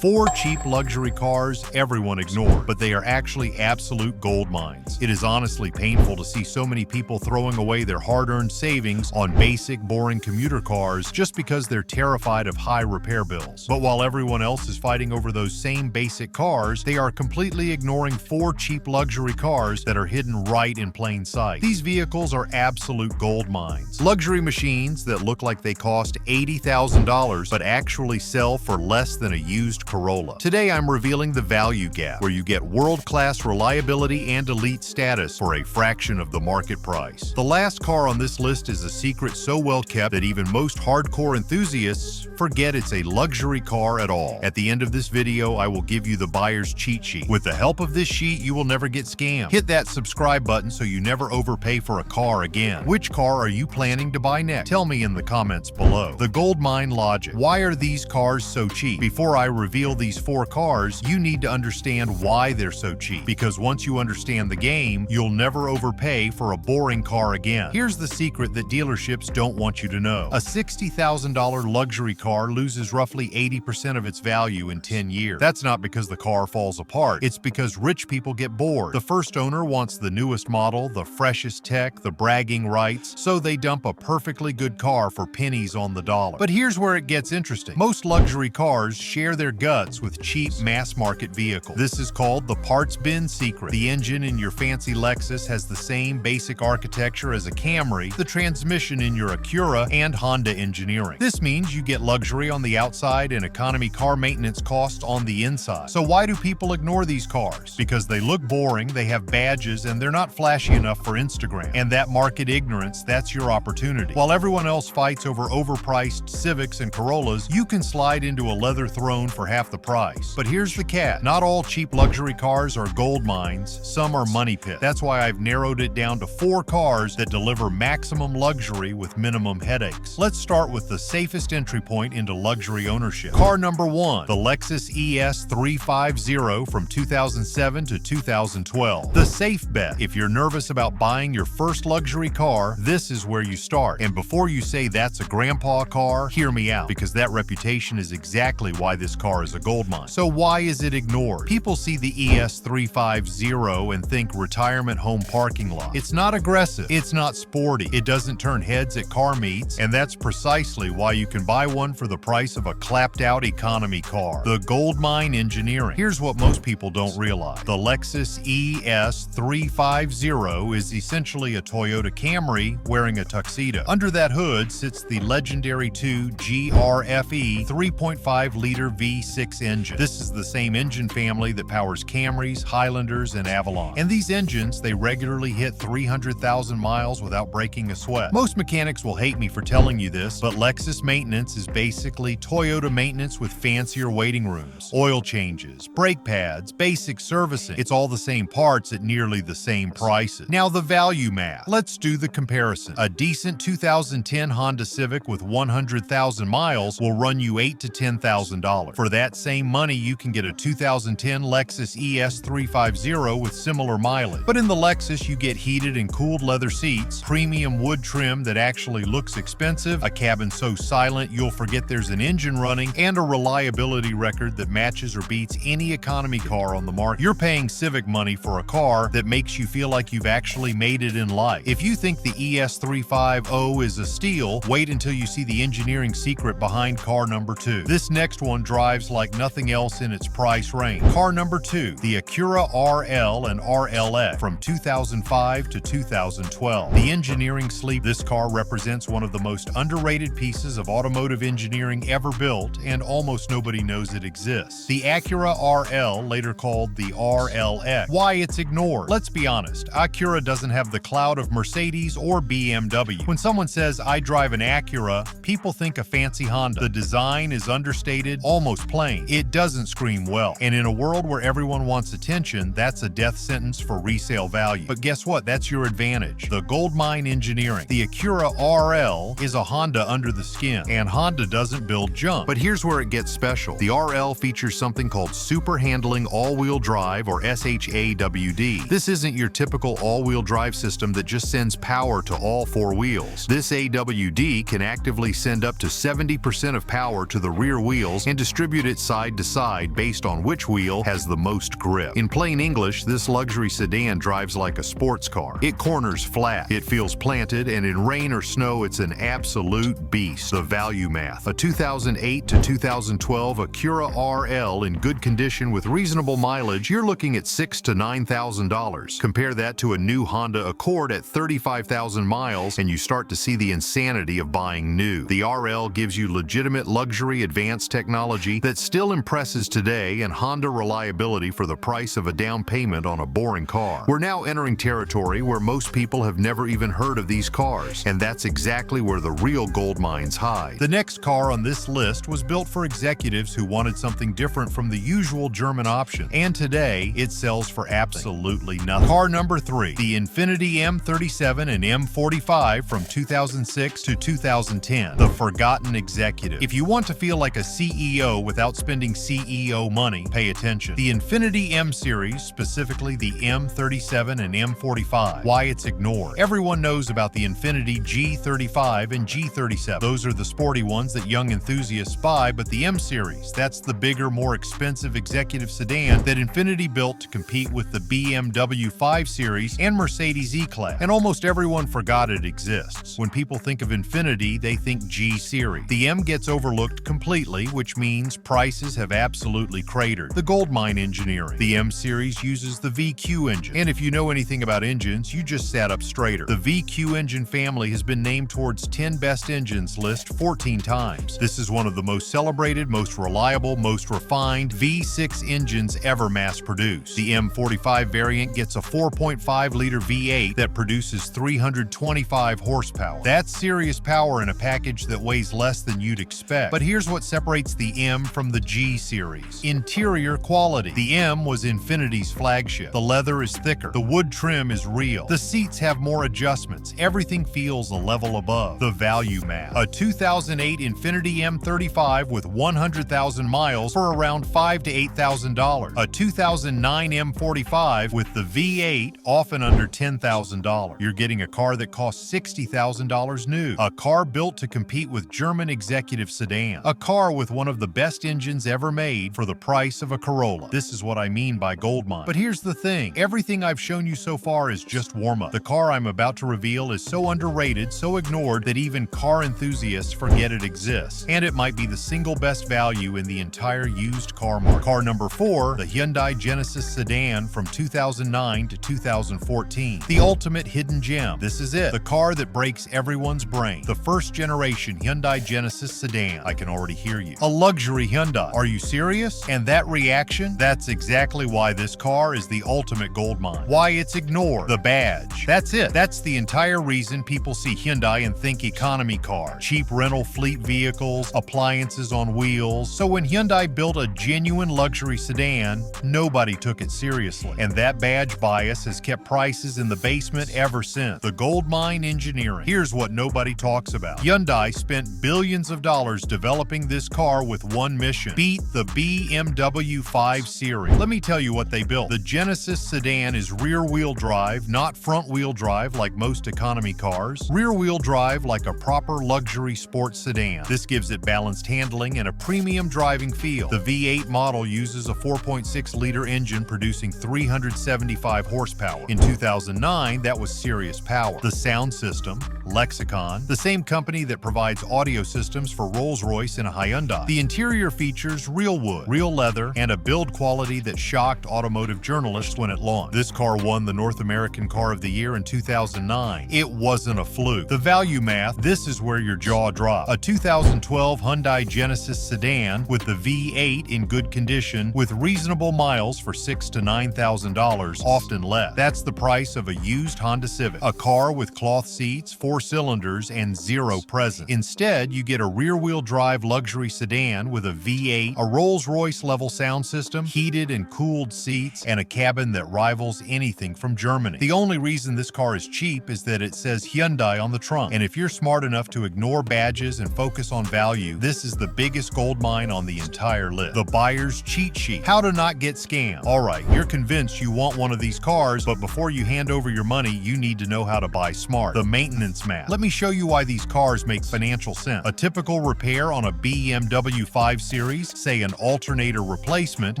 4 cheap luxury cars everyone ignores, but they are actually absolute gold mines. It is honestly painful to see so many people throwing away their hard-earned savings on basic, boring commuter cars just because they're terrified of high repair bills. But while everyone else is fighting over those same basic cars, they are completely ignoring 4 cheap luxury cars that are hidden right in plain sight. These vehicles are absolute gold mines. Luxury machines that look like they cost $80,000 but actually sell for less than a used Corolla. Today I'm revealing the value gap, where you get world-class reliability and elite status for a fraction of the market price. The last car on this list is a secret so well kept that even most hardcore enthusiasts forget it's a luxury car at all. At the end of this video, I will give you the buyer's cheat sheet. With the help of this sheet, you will never get scammed. Hit that subscribe button so you never overpay for a car again. Which car are you planning to buy next? Tell me in the comments below. The gold mine logic. Why are these cars so cheap? Before I reveal these 4 cars, you need to understand why they're so cheap. Because once you understand the game, you'll never overpay for a boring car again. Here's the secret that dealerships don't want you to know. A $60,000 luxury car loses roughly 80% of its value in 10 years. That's not because the car falls apart. It's because rich people get bored. The first owner wants the newest model, the freshest tech, the bragging rights, so they dump a perfectly good car for pennies on the dollar. But here's where it gets interesting. Most luxury cars share their guts with cheap mass-market vehicles. This is called the parts bin secret. The engine in your fancy Lexus has the same basic architecture as a Camry, the transmission in your Acura, and Honda engineering. This means you get luxury on the outside and economy car maintenance costs on the inside. So why do people ignore these cars? Because they look boring, they have badges, and they're not flashy enough for Instagram. And that market ignorance, that's your opportunity. While everyone else fights over overpriced Civics and Corollas, you can slide into a leather throne for half the price. But here's the catch. Not all cheap luxury cars are gold mines, some are money pits. That's why I've narrowed it down to 4 cars that deliver maximum luxury with minimum headaches. Let's start with the safest entry point into luxury ownership. Car number 1, the Lexus ES350 from 2007 to 2012. The safe bet. If you're nervous about buying your first luxury car, this is where you start. And before you say that's a grandpa car, hear me out, because that reputation is exactly why this car is a gold mine. So why is it ignored? People see the ES350 and think retirement home parking lot. It's not aggressive, it's not sporty, it doesn't turn heads at car meets, and that's precisely why you can buy one for the price of a clapped-out economy car. The gold mine engineering. Here's what most people don't realize. The Lexus ES350 is essentially a Toyota Camry wearing a tuxedo. Under that hood sits the legendary 2 GRFE 3.5-liter V6 engine. This is the same engine family that powers Camrys, Highlanders, and Avalon. And these engines, they regularly hit 300,000 miles without breaking a sweat. Most mechanics will hate me for telling you this, but Lexus maintenance is basically Toyota maintenance with fancier waiting rooms, oil changes, brake pads, basic servicing. It's all the same parts at nearly the same prices. Now the value math. Let's do the comparison. A decent 2010 Honda Civic with 100,000 miles will run you $8,000 to $10,000. For that same money, you can get a 2010 Lexus ES350 with similar mileage. But in the Lexus, you get heated and cooled leather seats, premium wood trim that actually looks expensive, a cabin so silent you'll forget there's an engine running, and a reliability record that matches or beats any economy car on the market. You're paying Civic money for a car that makes you feel like you've actually made it in life. If you think the ES350 is a steal, wait until you see the engineering secret behind car number 2. This next one drives like nothing else in its price range. Car number 2, the Acura RL and RLX from 2005 to 2012. The engineering sleep. This car represents one of the most underrated pieces of automotive engineering ever built, and almost nobody knows it exists. The Acura RL, later called the RLX. Why it's ignored? Let's be honest, Acura doesn't have the clout of Mercedes or BMW. When someone says, I drive an Acura, people think a fancy Honda. The design is understated, almost plain. It doesn't scream well. And in a world where everyone wants attention, that's a death sentence for resale value. But guess what? That's your advantage. The gold mine engineering. The Acura RL is a Honda under the skin, and Honda doesn't build junk. But here's where it gets special. The RL features something called Super Handling All-Wheel Drive, or SHAWD. This isn't your typical all-wheel drive system that just sends power to all 4 wheels. This AWD can actively send up to 70% of power to the rear wheels and distribute it side to side based on which wheel has the most grip. In plain English, this luxury sedan drives like a sports car. It corners flat, it feels planted, and in rain or snow, it's an absolute beast. The value math. A 2008 to 2012 Acura RL in good condition with reasonable mileage, you're looking at $6,000 to $9,000. Compare that to a new Honda Accord at 35,000 miles, and you start to see the insanity of buying new. The RL gives you legitimate luxury advanced technology that still impresses today and Honda reliability for the price of a down payment on a boring car. We're now entering territory where most people have never even heard of these cars, and that's exactly where the real gold mines hide. The next car on this list was built for executives who wanted something different from the usual German option, and today it sells for absolutely nothing. Car number 3, the Infiniti M37 and M45 from 2006 to 2010, the forgotten executive. If you want to feel like a CEO without spending CEO money, pay attention. The Infiniti M series, specifically the M37 and M45, why it's ignored. Everyone knows about the Infiniti G35 and G37. Those are the sporty ones that young enthusiasts buy, but the M series, that's the bigger, more expensive executive sedan that Infiniti built to compete with the BMW 5 Series and Mercedes E-Class, and almost everyone forgot it exists. When people think of Infiniti, they think G series. The M gets overlooked completely, which means prices have absolutely cratered. The goldmine engineering. The M series uses the VQ engine, and if you know anything about engines, you just sat up straighter. The VQ engine family has been named towards 10 best engines list 14 times. This is one of the most celebrated, most reliable, most refined V6 engines ever mass-produced. The M45 variant gets a 4.5-liter V8 that produces 325 horsepower. That's serious power in a package that weighs less than you'd expect. But here's what separates the M from the G series. Interior quality. The M was Infiniti's flagship. The leather is thicker. The wood trim is real. The seats have more adjustments. Everything feels a level above. The value math. A 2008 Infiniti M35 with 100,000 miles for around $5,000 to $8,000. A 2009 M45 with the V8 often under $10,000. You're getting a car that costs $60,000 new. A car built to compete with German executive sedan. A car with one of the best engines ever made for the price of a Corolla. This is what I mean by goldmine. But here's the thing. Everything I've shown you so far is just warm-up. The car I'm about to reveal is so underrated, so ignored, that even car enthusiasts forget it exists. And it might be the single best value in the entire used car market. Car number 4, the Hyundai Genesis sedan from 2009 to 2014. The ultimate hidden gem. This is it. The car that breaks everyone's brain. The first generation Hyundai Genesis sedan. I can already hear you. A luxury Hyundai. Are you serious? And that reaction? That's exactly why this car is the ultimate goldmine. Why it's ignored. The badge. That's it. That's the entire reason people see Hyundai and think economy car. Cheap rental fleet vehicles, appliances on wheels. So when Hyundai built a genuine luxury sedan, nobody took it seriously. And that badge bias has kept prices in the basement ever since. The goldmine engineering. Here's what nobody talks about. Hyundai spent billions of dollars developing this car with one mission: beat the BMW 5 Series. Let me tell you what they built. The Genesis sedan is rear-wheel drive, not front-wheel drive like most economy cars. Rear-wheel drive like a proper luxury sports sedan. This gives it balanced handling and a premium driving feel. The V8 model uses a 4.6-liter engine producing 375 horsepower. In 2009, that was serious power. The sound system, Lexicon, the same company that provides audio systems for Rolls-Royce and Hyundai. The interior features real wood, real leather, and a build quality that shocked automotive journalists when it launched. This car won the North American Car of the Year in 2009. It wasn't a fluke. The value math, this is where your jaw drops. A 2012 Hyundai Genesis sedan with the V8 in good condition with reasonable miles for $6,000 to $9,000, often less. That's the price of a used Honda Civic. A car with cloth seats, 4 cylinders, and 0 presence. Instead, you get a rear-wheel drive luxury sedan with a V8, a Rolls-Royce level sound system, heated and cooled seats, and a cabin that rivals anything from Germany. The only reason this car is cheap is that it says Hyundai on the trunk. And if you're smart enough to ignore badges and focus on value, this is the biggest gold mine on the entire list. The buyer's cheat sheet. How to not get scammed. Alright, you're convinced you want one of these cars, but before you hand over your money, you need to know how to buy smart. The maintenance map. Let me show you why these cars make financial sense. A typical repair on a BMW 5 Series series, say an alternator replacement,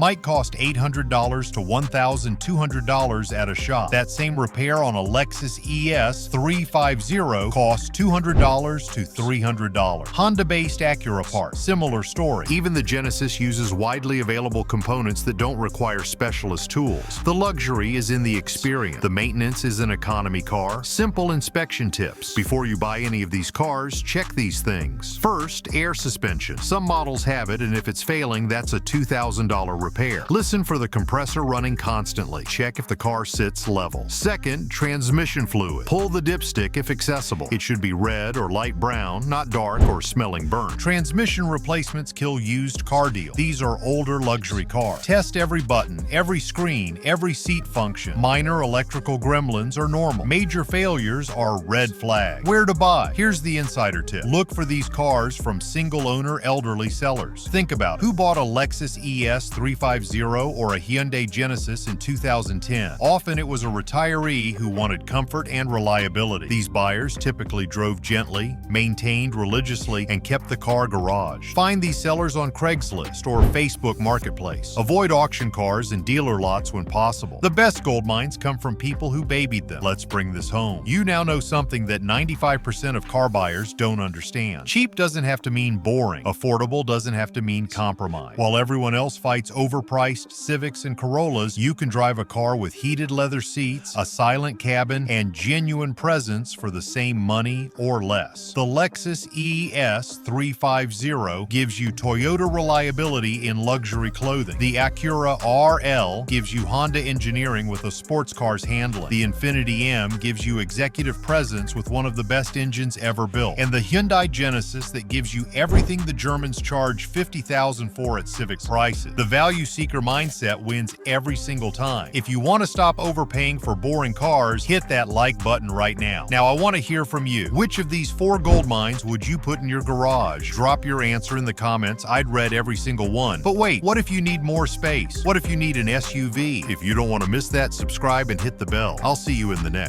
might cost $800 to $1,200 at a shop. That same repair on a Lexus ES 350 costs $200 to $300. Honda-based Acura parts, similar story. Even the Genesis uses widely available components that don't require specialist tools. The luxury is in the experience. The maintenance is an economy car. Simple inspection tips. Before you buy any of these cars, check these things. First, air suspension. Some models have it, and if it's failing, that's a $2,000 repair. Listen for the compressor running constantly. Check if the car sits level. Second, transmission fluid. Pull the dipstick if accessible. It should be red or light brown, not dark or smelling burnt. Transmission replacements kill used car deals. These are older luxury cars. Test every button, every screen, every seat function. Minor electrical gremlins are normal. Major failures are red flags. Where to buy? Here's the insider tip. Look for these cars from single-owner elderly sellers. Think about it. Who bought a Lexus ES 350 or a Hyundai Genesis in 2010? Often it was a retiree who wanted comfort and reliability. These buyers typically drove gently, maintained religiously, and kept the car garaged. Find these sellers on Craigslist or Facebook Marketplace. Avoid auction cars and dealer lots when possible. The best gold mines come from people who babied them. Let's bring this home. You now know something that 95% of car buyers don't understand. Cheap doesn't have to mean boring. Affordable doesn't have to mean compromise. While everyone else fights overpriced Civics and Corollas, you can drive a car with heated leather seats, a silent cabin, and genuine presence for the same money or less. The Lexus ES 350 gives you Toyota reliability in luxury clothing. The Acura RL gives you Honda engineering with a sports car's handling. The Infiniti M gives you executive presence with one of the best engines ever built. And the Hyundai Genesis that gives you everything the Germans charge $50,000 for at Civic prices. The value seeker mindset wins every single time. If you want to stop overpaying for boring cars, hit that like button right now. Now I want to hear from you. Which of these 4 gold mines would you put in your garage? Drop your answer in the comments. I'd read every single one. But wait, what if you need more space? What if you need an SUV? If you don't want to miss that, subscribe and hit the bell. I'll see you in the next.